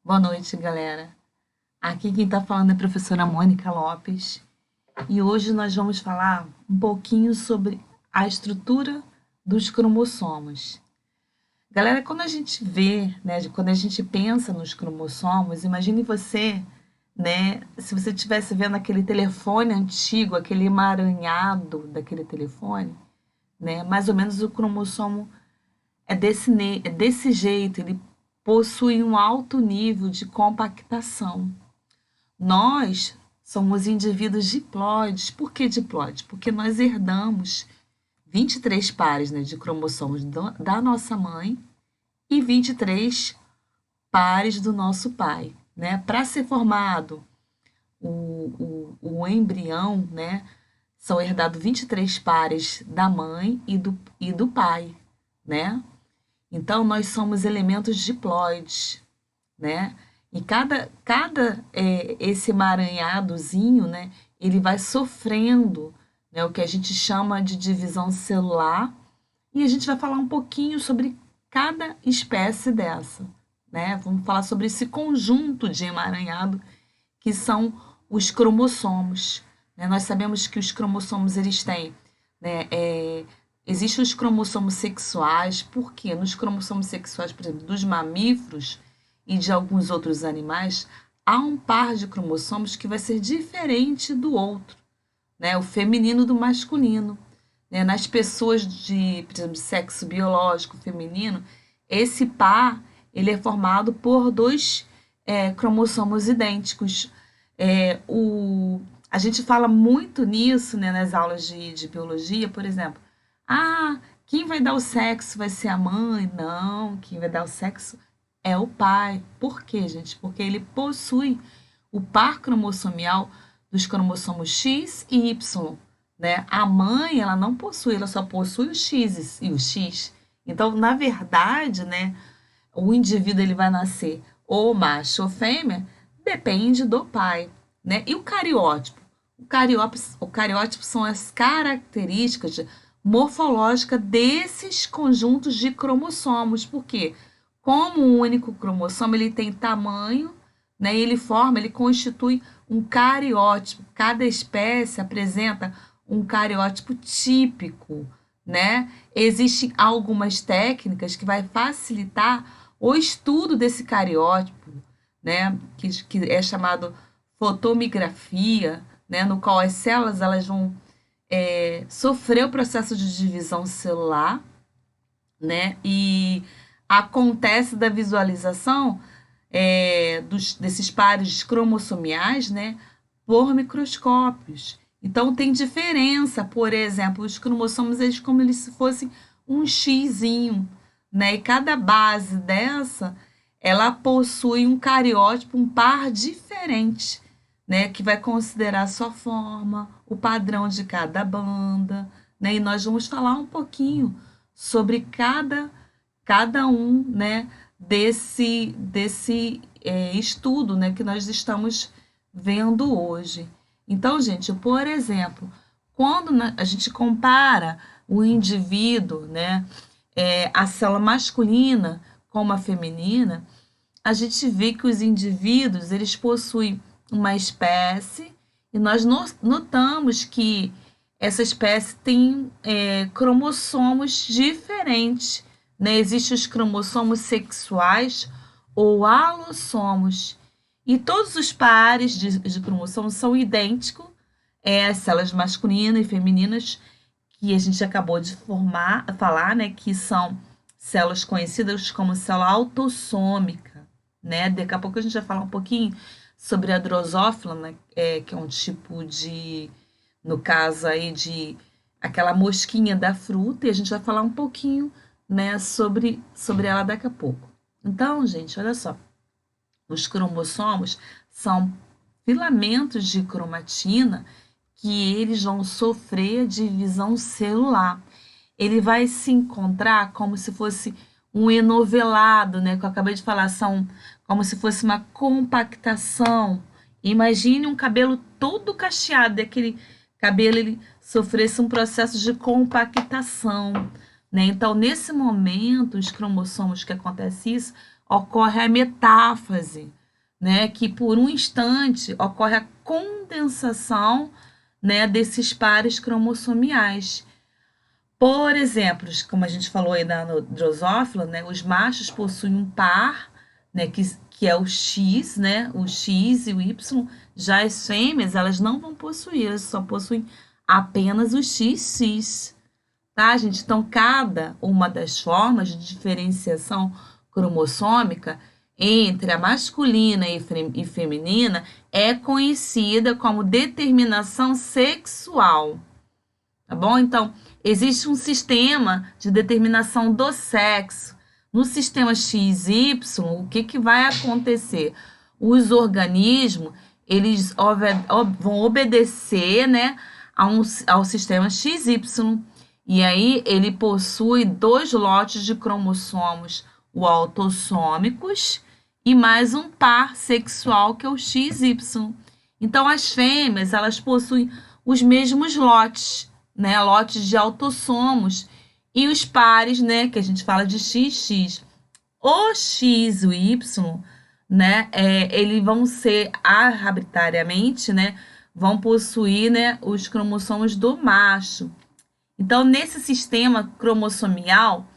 Boa noite, galera. Aqui quem está falando é a professora Mônica Lopes e hoje nós vamos falar um pouquinho sobre a estrutura dos cromossomos. Galera, quando a gente vê, quando a gente pensa nos cromossomos, imagine você, se você estivesse vendo aquele telefone antigo, aquele emaranhado daquele telefone, mais ou menos o cromossomo é desse jeito, ele possui um alto nível de compactação. Nós somos indivíduos diploides. Por que diploide? Porque nós herdamos 23 pares, de cromossomos da nossa mãe e 23 pares do nosso pai. Para ser formado o embrião, são herdados 23 pares da mãe e do pai. Então, nós somos elementos diploides, E esse emaranhadozinho, ele vai sofrendo, o que a gente chama de divisão celular, e a gente vai falar um pouquinho sobre cada espécie dessa, Vamos falar sobre esse conjunto de emaranhado que são os cromossomos, Nós sabemos que os cromossomos, eles têm, existem os cromossomos sexuais, porque nos cromossomos sexuais, por exemplo, dos mamíferos e de alguns outros animais, há um par de cromossomos que vai ser diferente do outro, o feminino do masculino. Nas pessoas por exemplo, de sexo biológico feminino, esse par ele é formado por dois cromossomos idênticos. A gente fala muito nisso, nas aulas de biologia, por exemplo. Quem vai dar o sexo vai ser a mãe? Não, quem vai dar o sexo é o pai. Por quê, gente? Porque ele possui o par cromossomial dos cromossomos X e Y, A mãe, ela não possui, ela só possui os X e o X. Então, na verdade, o indivíduo ele vai nascer ou macho ou fêmea, depende do pai, E o cariótipo? O cariótipo são as características morfológicas desses conjuntos de cromossomos. Por quê? Como um único cromossomo, ele tem tamanho, ele constitui um cariótipo. Cada espécie apresenta um cariótipo típico, Existem algumas técnicas que vai facilitar o estudo desse cariótipo, que é chamado fotomigrafia, no qual as células elas vão sofrer o processo de divisão celular, E acontece da visualização desses pares cromossomiais, por microscópios. Então, tem diferença, por exemplo, os cromossomos, eles como se fossem um xizinho, E cada base dessa, ela possui um cariótipo, um par diferente, que vai considerar a sua forma, o padrão de cada banda, E nós vamos falar um pouquinho sobre cada um, desse estudo, que nós estamos vendo hoje. Então, gente, por exemplo, quando a gente compara o indivíduo, a célula masculina com a feminina, a gente vê que os indivíduos, eles possuem uma espécie e nós notamos que essa espécie tem cromossomos diferentes, Existem os cromossomos sexuais ou alossomos. E todos os pares de cromossomos são idênticos, as células masculinas e femininas, que a gente acabou de falar, que são células conhecidas como célula autossômica, Daqui a pouco a gente vai falar um pouquinho sobre a drosófila, que é um tipo de, no caso aí, de aquela mosquinha da fruta, e a gente vai falar um pouquinho, sobre ela daqui a pouco. Então, gente, olha só. Os cromossomos são filamentos de cromatina que eles vão sofrer divisão celular. Ele vai se encontrar como se fosse um enovelado, que eu acabei de falar, são como se fosse uma compactação. Imagine um cabelo todo cacheado, aquele cabelo ele sofresse um processo de compactação, Então, nesse momento, os cromossomos que acontece isso, ocorre a metáfase, né, que por um instante ocorre a condensação, né, desses pares cromossomiais. Por exemplo, como a gente falou aí no Drosophila, né, os machos possuem um par, né, que é o X, né, o X e o Y. Já as fêmeas, elas não vão possuir, elas só possuem apenas o XX, tá, gente? Então, cada uma das formas de diferenciação cromossômica entre a masculina e feminina é conhecida como determinação sexual. Tá bom? Então, existe um sistema de determinação do sexo. No sistema XY, o que, que vai acontecer? Os organismos, eles vão obedecer, né, ao sistema XY. E aí, ele possui dois lotes de cromossomos, o autossômicos e mais um par sexual, que é o XY. Então, as fêmeas, elas possuem os mesmos lotes, né, lotes de autossomos, e os pares, né, que a gente fala de XX. O X e o Y, né, eles vão ser arbitrariamente, né, vão possuir, né, os cromossomos do macho. Então, nesse sistema cromossomial,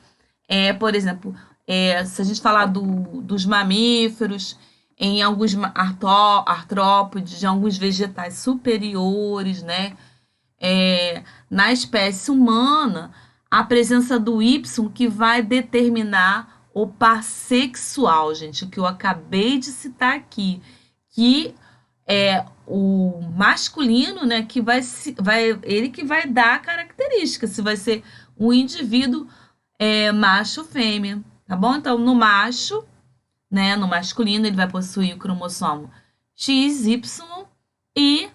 por exemplo, se a gente falar dos mamíferos, em alguns artrópodes, em alguns vegetais superiores, né, na espécie humana, a presença do Y que vai determinar o par sexual, gente, o que eu acabei de citar aqui, que é o masculino, né, que ele que vai dar a característica, se vai ser um indivíduo macho ou fêmea, tá bom? Então, no macho, né, no masculino, ele vai possuir o cromossomo XY e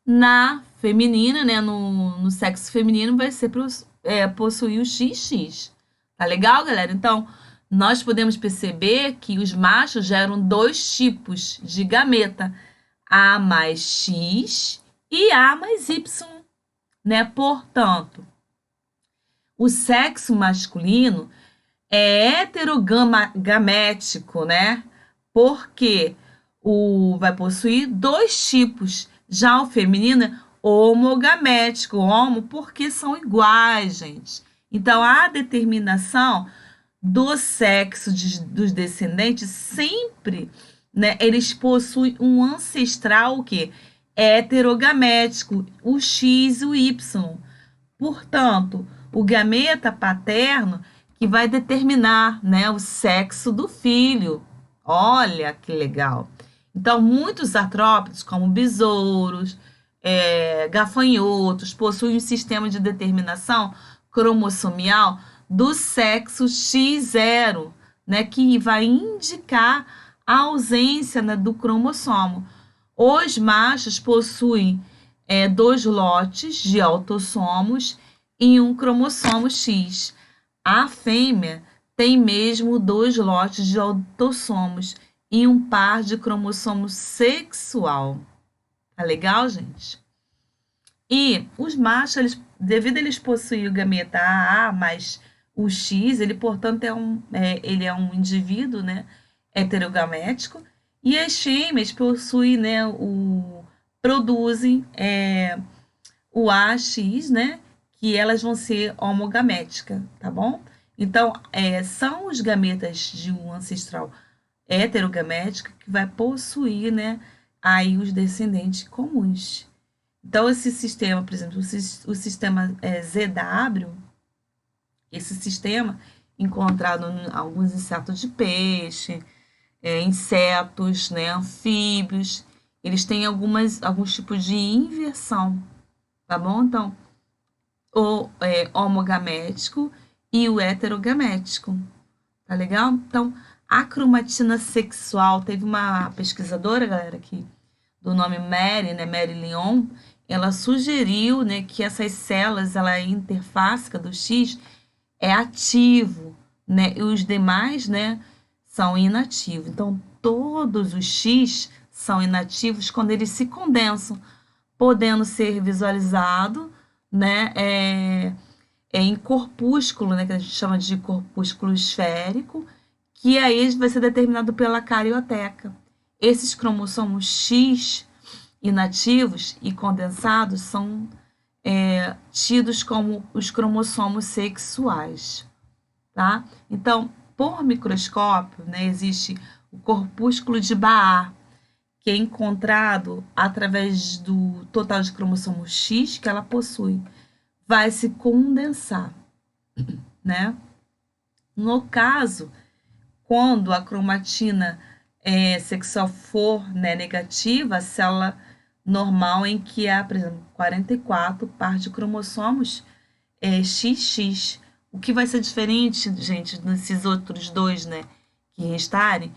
na feminina, né, no sexo feminino, vai ser possuir o XX. Tá legal, galera? Então, nós podemos perceber que os machos geram dois tipos de gameta, A mais X e A mais Y, né? Portanto, o sexo masculino é heterogamético, né? Porque vai possuir dois tipos. Já o feminino é homogamético, homo, porque são iguais, gente. Então, a determinação do sexo dos descendentes sempre, né, eles possuem um ancestral o quê? Heterogamético, o X e o Y. Portanto, o gameta paterno que vai determinar, né, o sexo do filho. Olha que legal. Então, muitos artrópodes, como besouros, gafanhotos, possuem um sistema de determinação cromossomial do sexo X0, né, que vai indicar a ausência, né, do cromossomo. Os machos possuem dois lotes de autossomos e um cromossomo X. A fêmea tem mesmo dois lotes de autossomos e um par de cromossomo sexual. Tá legal, gente? E os machos, devido a eles possuírem o gameta AA mais o X, ele, portanto, ele é um indivíduo, né, heterogamético, e as fêmeas possuem, né, produzem o AX, né, que elas vão ser homogaméticas, tá bom? Então, são os gametas de um ancestral heterogamético que vai possuir, né, aí os descendentes comuns. Então, esse sistema, por exemplo, o sistema ZW, esse sistema encontrado em alguns insetos de peixe, insetos, né, anfíbios, eles têm alguns tipos de inversão, tá bom? Então, o homogamético e o heterogamético, tá legal? Então, a cromatina sexual, teve uma pesquisadora, galera, aqui, do nome Mary, né, Mary Lyon, ela sugeriu, né, que essas células, a interface do X é ativo, né, e os demais, né, são inativos. Então, todos os X são inativos quando eles se condensam, podendo ser visualizado, né, em corpúsculo, né, que a gente chama de corpúsculo esférico, que aí vai ser determinado pela carioteca. esses cromossomos X inativos e condensados são tidos como os cromossomos sexuais, tá? Então, por microscópio, né, existe o corpúsculo de Barr, que é encontrado através do total de cromossomo X que ela possui. Vai se condensar, né? No caso, quando a cromatina sexual for, né, negativa, a célula normal em que há, por exemplo, 44 par de cromossomos XX. O que vai ser diferente, gente, nesses outros dois, né, que restarem,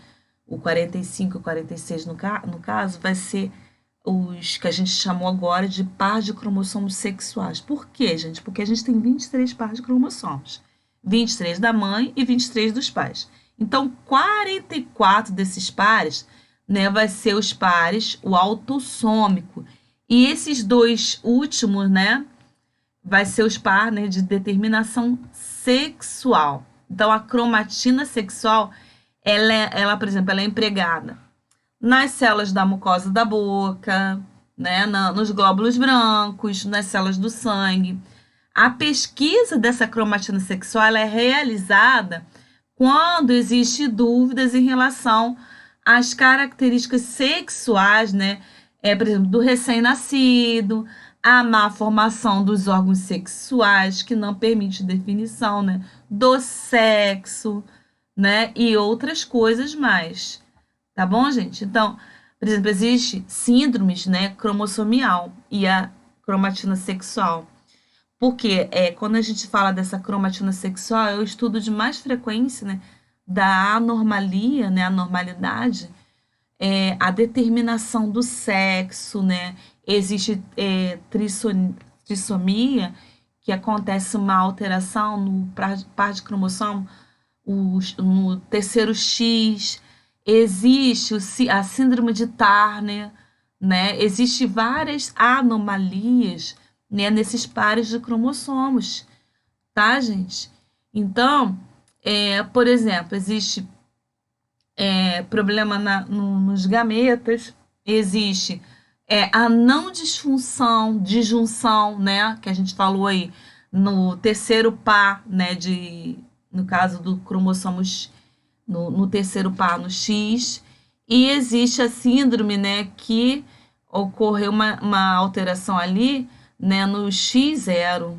o 45 e o 46 no caso, vai ser os que a gente chamou agora de par de cromossomos sexuais. Por quê, gente? Porque a gente tem 23 pares de cromossomos. 23 da mãe e 23 dos pais. Então, 44 desses pares, né, vai ser os pares, o autossômico. E esses dois últimos, né, vai ser os pares, né, de determinação sexual. Então, a cromatina sexual, ela, por exemplo, ela é empregada nas células da mucosa da boca, né, nos glóbulos brancos, nas células do sangue. A pesquisa dessa cromatina sexual ela é realizada quando existe dúvidas em relação às características sexuais, né, por exemplo, do recém-nascido, a má formação dos órgãos sexuais, que não permite definição, né, do sexo, né, e outras coisas mais. Tá bom, gente? Então, por exemplo, existe síndromes, né, cromossomial e a cromatina sexual. Porque quando a gente fala dessa cromatina sexual, é o estudo de mais frequência, né, da anormalia, né, anormalidade, a determinação do sexo, né? Existe trissomia, que acontece uma alteração no par de cromossomo, no terceiro X, existe a síndrome de Turner, né? Existem várias anomalias, né, nesses pares de cromossomos, tá, gente? Então, por exemplo, existe problema nos gametas, existe a não disfunção, disjunção, né, que a gente falou aí no terceiro par, né, no caso do cromossomos, no terceiro par, no X, e existe a síndrome, né, que ocorreu uma alteração ali, né, no X0,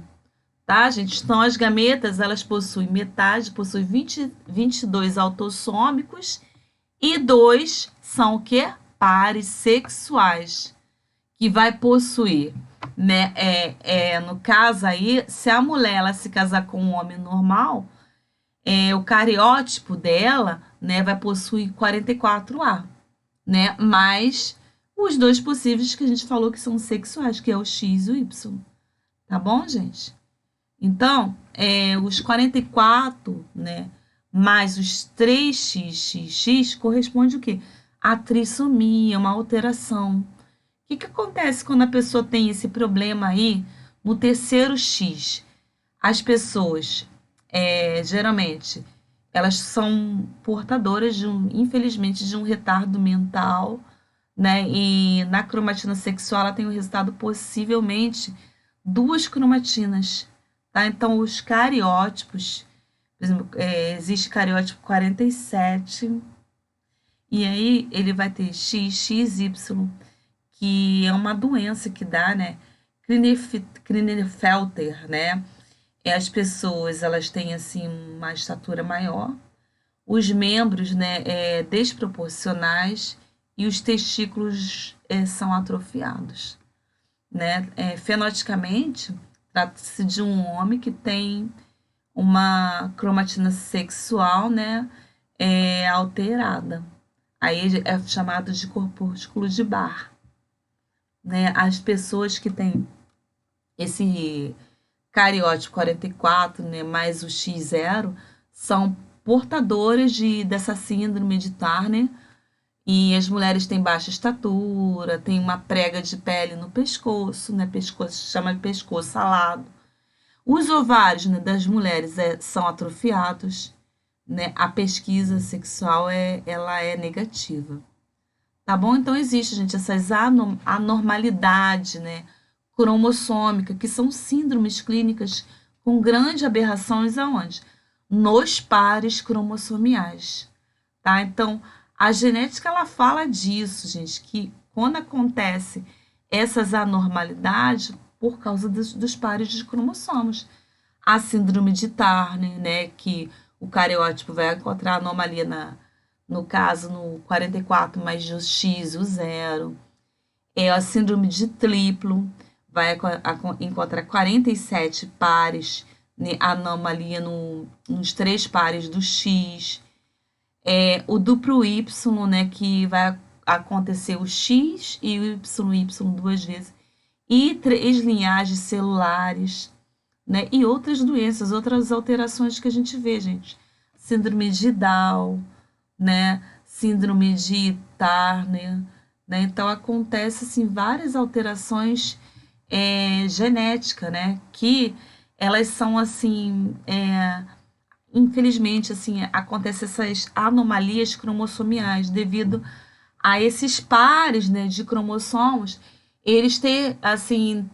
tá, gente? Então, as gametas, elas possuem metade, possuem 22 autossômicos e dois são o quê? Pares sexuais, que vai possuir, né? No caso aí, se a mulher ela se casar com um homem normal, o cariótipo dela, né, vai possuir 44A, né? Mais os dois possíveis que a gente falou que são sexuais, que é o X e o Y. Tá bom, gente? Então, os 44, né, mais os 3xxx corresponde o quê? A trissomia, uma alteração. O que acontece quando a pessoa tem esse problema aí no terceiro X? As pessoas, geralmente, elas são portadoras infelizmente, de um retardo mental, né? E na cromatina sexual ela tem o resultado possivelmente duas cromatinas, tá? Então, os cariótipos, por exemplo, existe cariótipo 47, e aí ele vai ter XXY, que é uma doença que dá, né? Klinefelter, né? As pessoas, elas têm, assim, uma estatura maior, os membros, né, desproporcionais e os testículos são atrofiados, né? Fenotipicamente, trata-se de um homem que tem uma cromatina sexual, né, alterada. Aí é chamado de corpúsculo de Barr, né? As pessoas que têm esse cariótipo 44, né, mais o X0, são portadoras dessa síndrome de Turner, e as mulheres têm baixa estatura, têm uma prega de pele no pescoço, né, pescoço, chama de pescoço alado. Os ovários, né, das mulheres são atrofiados, né, a pesquisa sexual ela é negativa, tá bom? Então existe, gente, essas anormalidades, né, cromossômica, que são síndromes clínicas com grandes aberrações aonde? Nos pares cromossomiais, tá? Então, a genética ela fala disso, gente, que quando acontece essas anormalidades por causa dos pares de cromossomos. A síndrome de Turner, né, que o cariótipo vai encontrar anomalia no caso no 44 mais o X, o zero. É a síndrome de triplo, vai encontrar 47 pares, né, anomalia nos três pares do X. É o duplo Y, né, que vai acontecer o X e o Y duas vezes. E três linhagens celulares, né? E outras doenças, outras alterações que a gente vê, gente. Síndrome de Down, né? Síndrome de Turner, né? Então acontece assim várias alterações genéticas, né? Que elas são assim, infelizmente, assim, acontecem essas anomalias cromossomiais devido a esses pares, né, de cromossomos, eles ter assim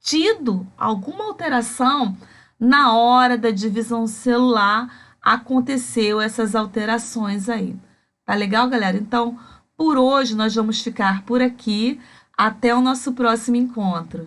tido alguma alteração na hora da divisão celular, aconteceu essas alterações aí. Tá legal, galera? Então, por hoje nós vamos ficar por aqui. Até o nosso próximo encontro.